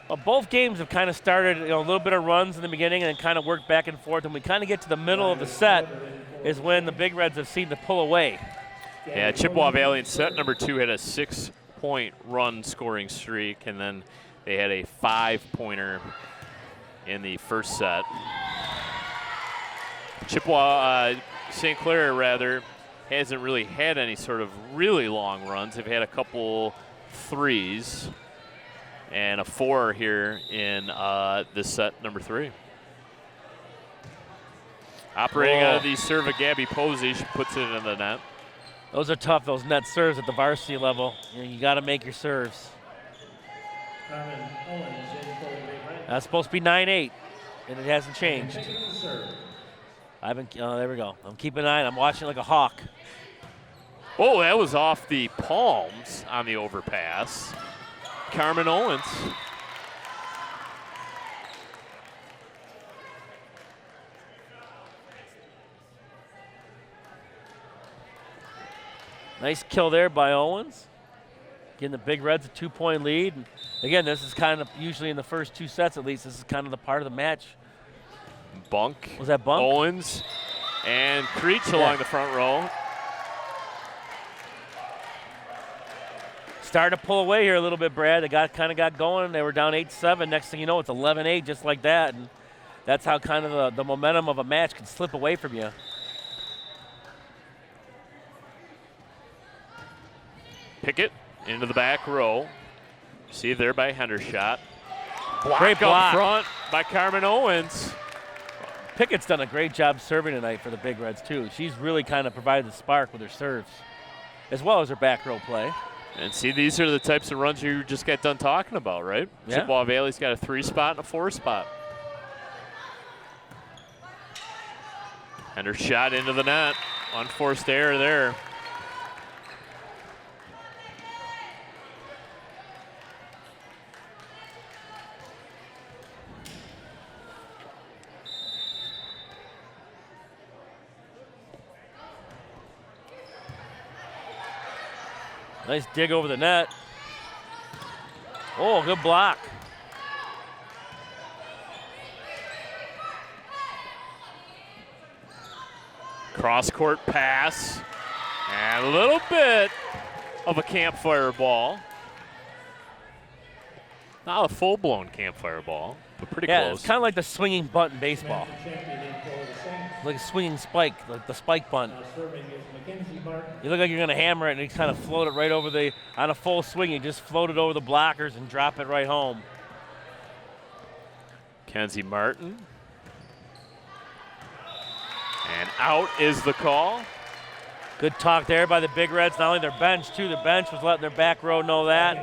Well, both games have kind of started, a little bit of runs in the beginning and then kind of worked back and forth. And we kind of get to the middle of the set is when the Big Reds have seemed to pull away. Yeah, Chippewa Valley in set number 2 had a 6-point run scoring streak, and then they had a 5-pointer in the first set. Chippewa, St. Clair rather, hasn't really had any sort of really long runs. They've had a couple threes and a 4 here in this set number 3. Operating out of the serve of Gabby Posey, she puts it in the net. Those are tough, those net serves at the varsity level. You got to make your serves. That's supposed to be 9-8, and it hasn't changed. There we go. I'm keeping an eye on it. I'm watching like a hawk. Oh, that was off the palms on the overpass. Carmen Owens. Nice kill there by Owens. Getting the Big Reds a 2-point lead. And again, this is kind of usually in the first 2 sets at least, this is kind of the part of the match. Bunk. Was that Bunk? Owens and Creech along the front row. Starting to pull away here a little bit, Brad. They kind of got going. They were down 8-7. Next thing you know, it's 11-8 just like that. And that's how kind of the momentum of a match can slip away from you. Pickett into the back row. Received there by Hendershot. Great block. Up front by Carmen Owens. Pickett's done a great job serving tonight for the Big Reds, too. She's really kind of provided the spark with her serves, as well as her back row play. And see, these are the types of runs you just got done talking about, right? Yeah. Chippewa Valley's got a 3 spot and a 4 spot. And her shot into the net. Unforced error there. Nice dig over the net. Oh, good block. Cross-court pass. And a little bit of a campfire ball. Not a full-blown campfire ball, but pretty close. It's kind of like the swinging bunt in baseball. Like a swinging spike, like the spike bunt. You look like you're going to hammer it, and you kind of float it right over on a full swing, you just float it over the blockers and drop it right home. Kenzie Martin. And out is the call. Good talk there by the Big Reds. Not only their bench, too. The bench was letting their back row know that.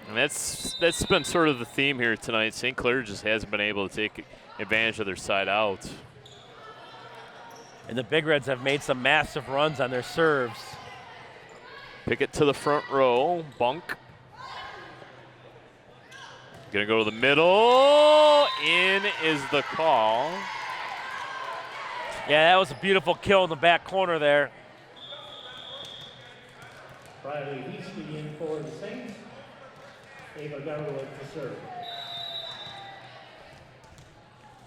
And that's been sort of the theme here tonight. St. Clair just hasn't been able to take advantage of their side out. And the Big Reds have made some massive runs on their serves. Pickett to the front row. Bunk. Gonna go to the middle. In is the call. Yeah, that was a beautiful kill in the back corner there. Riley Heasty in for the Saints. Ava Garwood to serve.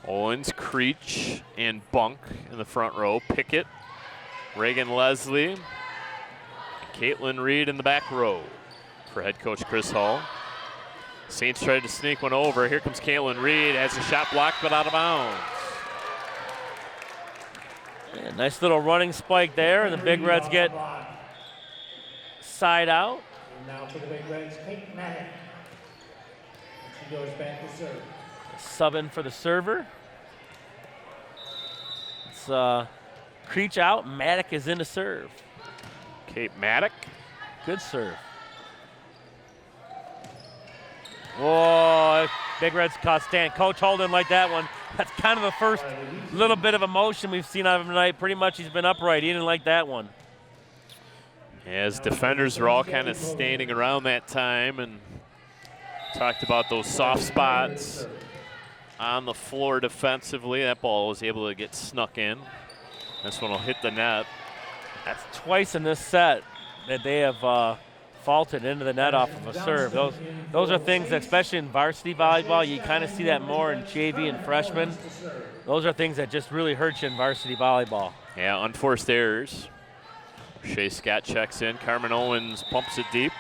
Owens, Creech, and Bunk in the front row. Pickett, Reagan Leslie, Caitlin Reed in the back row for head coach Chris Hall. Saints tried to sneak one over. Here comes Caitlin Reed. Has a shot blocked but out of bounds. Yeah, nice little running spike there, and the Big Reds get side out. And now for the Big Reds, Kate Maddock. She goes back to serve. Subbing for the server. It's Creech out. Maddock is in to serve. Kate Maddock. Good serve. Whoa, Big Reds caught stand. Coach Holden like that one. That's kind of the first little bit of emotion we've seen out of him tonight. Pretty much he's been upright. He didn't like that one. As defenders are all kind of standing around that time and talked about those soft spots on the floor defensively. That ball was able to get snuck in. This one will hit the net. That's twice in this set that they have faulted into the net off of a serve. Those are things that, especially in varsity volleyball, you kind of see that more in JV and freshmen. Those are things that just really hurt you in varsity volleyball. Yeah, unforced errors. Shea Scott checks in. Carmen Owens pumps it deep.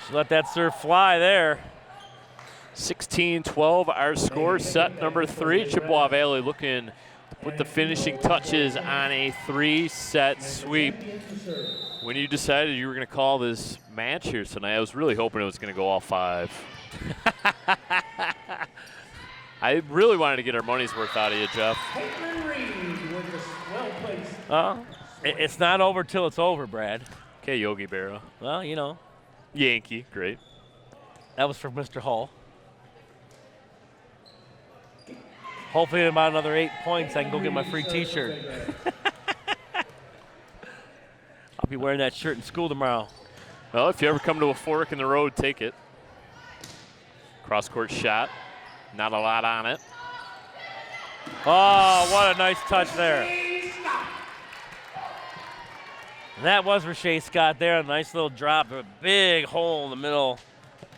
She let that serve fly there. 16-12 our score, set number 3. Chippewa Valley looking to put the finishing touches on a 3-set sweep. When you decided you were going to call this match here tonight, I was really hoping it was going to go all 5. I really wanted to get our money's worth out of you, Jeff. It's not over till it's over, Brad. Okay, Yogi Berra. Well, you know. Yankee, great. That was for Mr. Hull. Hopefully in about another 8 points, I can go get my free t-shirt. I'll be wearing that shirt in school tomorrow. Well, if you ever come to a fork in the road, take it. Cross-court shot. Not a lot on it. Oh, what a nice touch there. And that was Rashay Scott there. A nice little drop, a big hole in the middle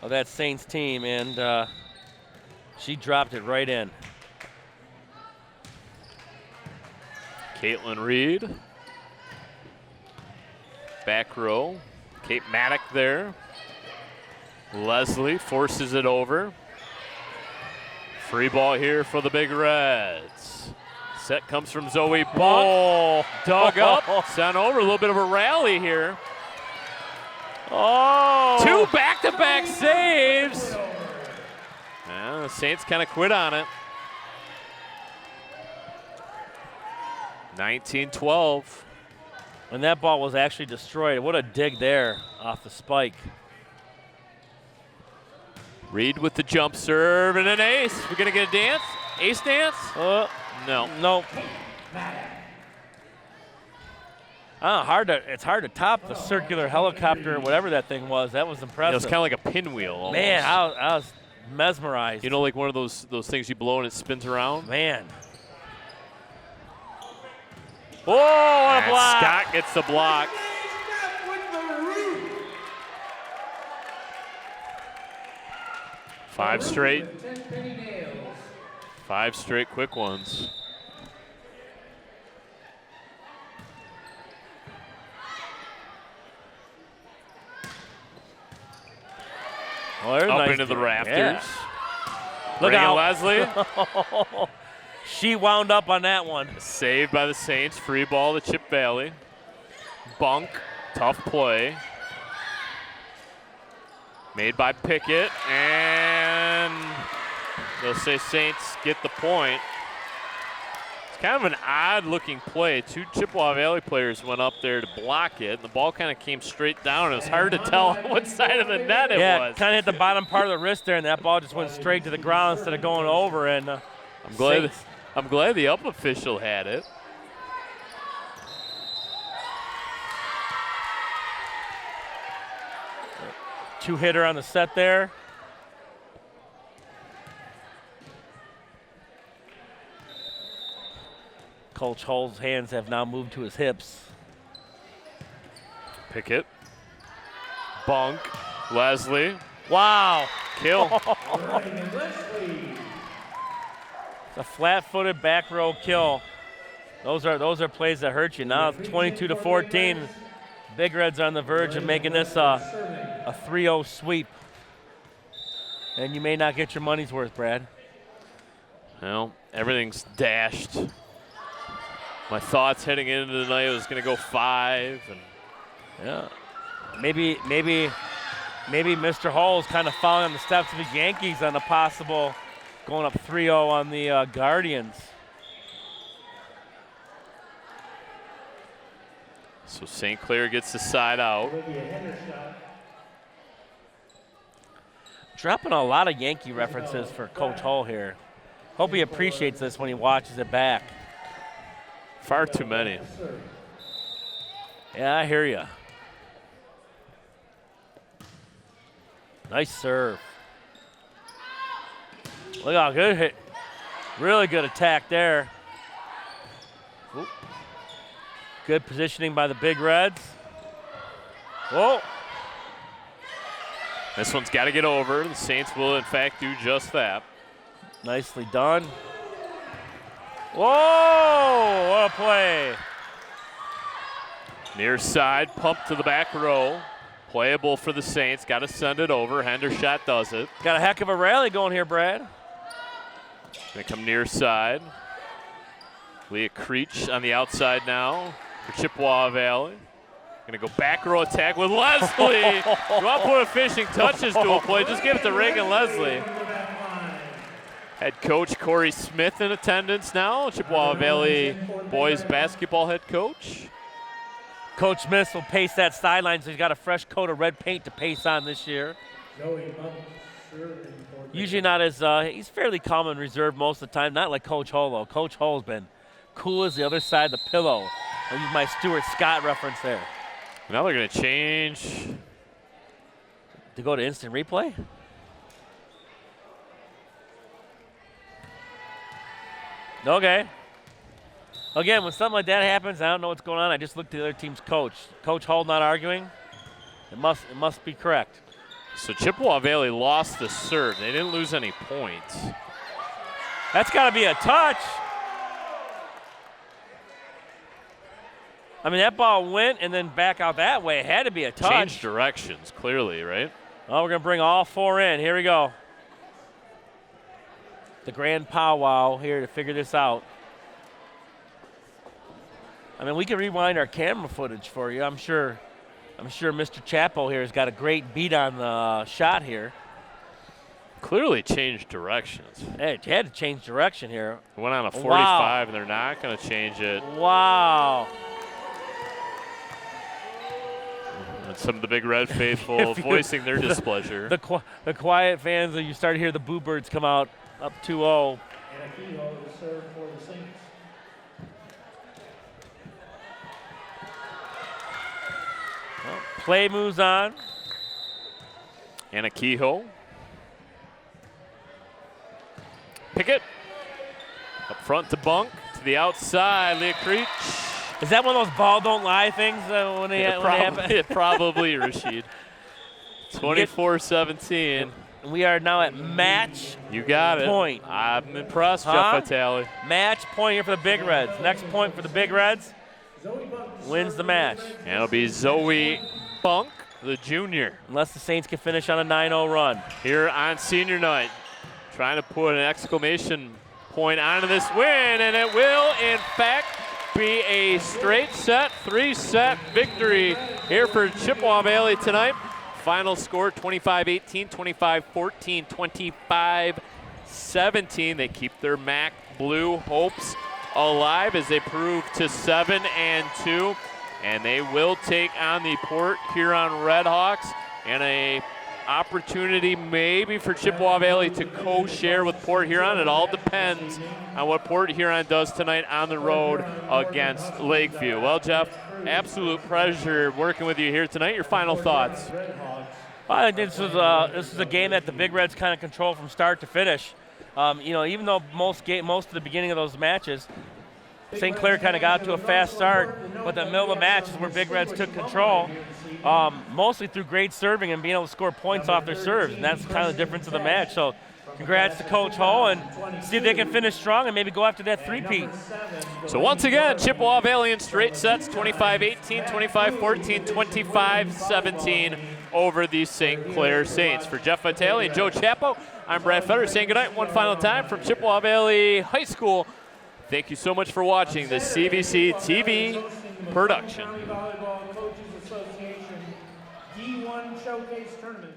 of that Saints team, and she dropped it right in. Caitlin Reed. Back row. Kate Maddock there. Leslie forces it over. Free ball here for the Big Reds. Set comes from Zoe Buck. Dug up, sent over. A little bit of a rally here. Oh! 2 back-to-back saves. Yeah, the Saints kind of quit on it. 19-12. And that ball was actually destroyed. What a dig there off the spike. Reed with the jump serve and an ace. We're going to get a dance? Ace dance? No. Nope. It's hard to top the circular helicopter or whatever that thing was. That was impressive. It was kind of like a pinwheel almost. Man, I was mesmerized. You know, like one of those things you blow and it spins around? Man. Oh, what a block. Scott gets the block. 5 straight. 5 straight quick ones. Oh, there's Up nice into the rafters. Yeah. Look Reagan out. Leslie. She wound up on that one. Saved by the Saints. Free ball to Chip Valley. Bunk. Tough play. Made by Pickett. And they'll say Saints get the point. It's kind of an odd looking play. 2 Chippewa Valley players went up there to block it. And the ball kind of came straight down. It was hard to tell what side of the net it was. Yeah, kind of hit the bottom part of the wrist there, and that ball just went straight to the ground instead of going over. And I'm glad the up official had it. Two-hitter on the set there. Coach Hull's hands have now moved to his hips. Pickett. Bunk. Leslie. Wow. Kill. It's a flat-footed back row kill. Those are plays that hurt you. Now it's 22-14. Big Reds are on the verge of making this a 3-0 sweep. And you may not get your money's worth, Brad. Well, everything's dashed. My thoughts heading into the night was going to go 5. And yeah, maybe Mr. Hull's kind of following on the steps of the Yankees on a possible going up 3-0 on the Guardians. So St. Clair gets the side out. Dropping a lot of Yankee references for Coach Hull here. Hope he appreciates this when he watches it back. Far too many. Yeah, I hear you. Nice serve. Look how good hit. Really good attack there. Oop. Good positioning by the Big Reds. Whoa. This one's got to get over. The Saints will, in fact, do just that. Nicely done. Whoa, what a play. Near side, pump to the back row. Playable for the Saints. Got to send it over. Hendershot does it. Got a heck of a rally going here, Brad. Going to come near side. Leah Creech on the outside now for Chippewa Valley. Going to go back row attack with Leslie. You want to put a finishing touches to a play, just give it to Reagan Leslie. Head coach Corey Smith in attendance now, Chippewa Valley boys basketball head coach. Coach Smith will pace that sideline, so he's got a fresh coat of red paint to pace on this year. Usually not as, he's fairly calm and reserved most of the time, not like Coach Hull though. Coach Hull's been cool as the other side of the pillow. I'll use my Stuart Scott reference there. Now they're going to change. To go to instant replay? Okay. Again, when something like that happens, I don't know what's going on. I just looked at the other team's coach. Coach Hull not arguing. It must be correct. So Chippewa Valley lost the serve. They didn't lose any points. That's got to be a touch. I mean, that ball went and then back out that way. It had to be a touch. Changed directions, clearly, right? Oh, we're going to bring all 4 in. Here we go. The grand powwow here to figure this out. I mean, we can rewind our camera footage for you. I'm sure Mr. Chapo here has got a great beat on the shot here. Clearly changed directions. Hey, it had to change direction here. Went on a 45, wow. And they're not going to change it. Wow. And some of the Big Red faithful voicing their displeasure. The quiet fans, you start to hear the Boo Birds come out up 2-0. And Aquino to serve for the Saints. Well, play moves on. Anna Kehoe. Pickett. Up front to Bunk. To the outside, Leah Creech. Is that one of those ball don't lie things when they happen? Probably, Rashid. 24-17. We are now at match You got it. point. I'm impressed, Jeff Vitale. Match point here for the Big Reds. Next point for the Big Reds wins the match. And it'll be Zoe Bunk, the junior. Unless the Saints can finish on a 9-0 run. Here on senior night. Trying to put an exclamation point onto this win, and it will, in fact, be a straight set, 3-set victory here for Chippewa Valley tonight. Final score 25-18, 25-14, 25-17. They keep their MAC blue hopes alive as they prove to 7-2. And they will take on the Port Huron Redhawks, and a opportunity maybe for Chippewa Valley to co-share with Port Huron. It all depends on what Port Huron does tonight on the road against Lakeview. Well, Jeff, absolute pleasure working with you here tonight. Your final thoughts? I think this is a game that the Big Reds kind of control from start to finish. Even though most of the beginning of those matches, St. Clair kind of got to a fast start, but the middle of the match is where Big Reds took control, mostly through great serving and being able to score points off their serves, and that's kind of the difference of the match. So congrats to Coach Hull, and see if they can finish strong and maybe go after that three-peat. So once again, Chippewa Valley in straight sets, 25-18, 25-14, 25-17 over the St. Clair Saints. For Jeff Vitale and Joe Chapo, I'm Brad Fetter saying goodnight one final time from Chippewa Valley High School. Thank you so much for watching the CVC TV production. Volleyball Coaches Association D1 Showcase Tournament.